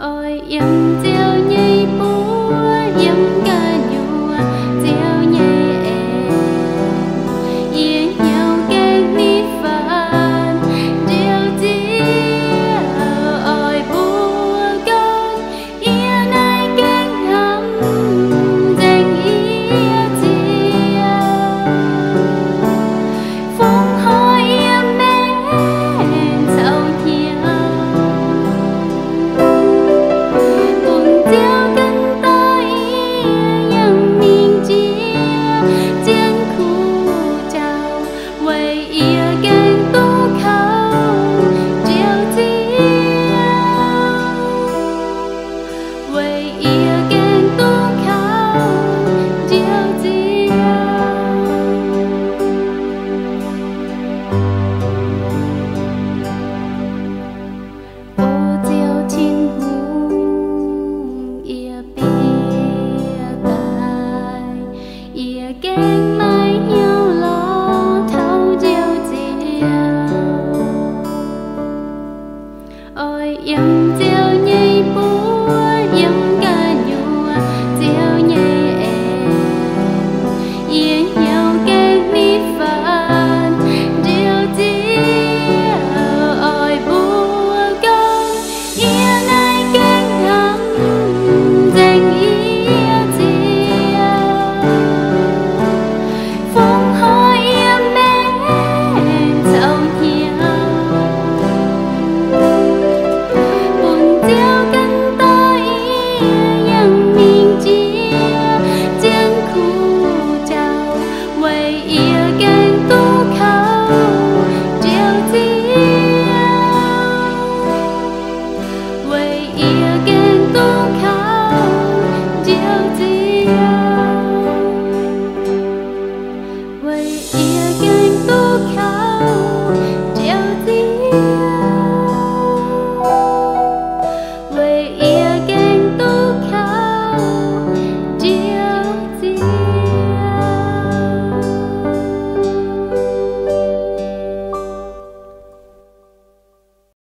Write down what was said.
ôi yếm diêu nhây búa yếm ca nhua diêu nhây em yên nhau keng mi phàn diêu diêu ôi búa con yên ai keng hầm danh yên diêu phong hơi yếm mến sầu nhiều keng mai nhau lo thâu diêu diêu ôi yếm diêu nhây búa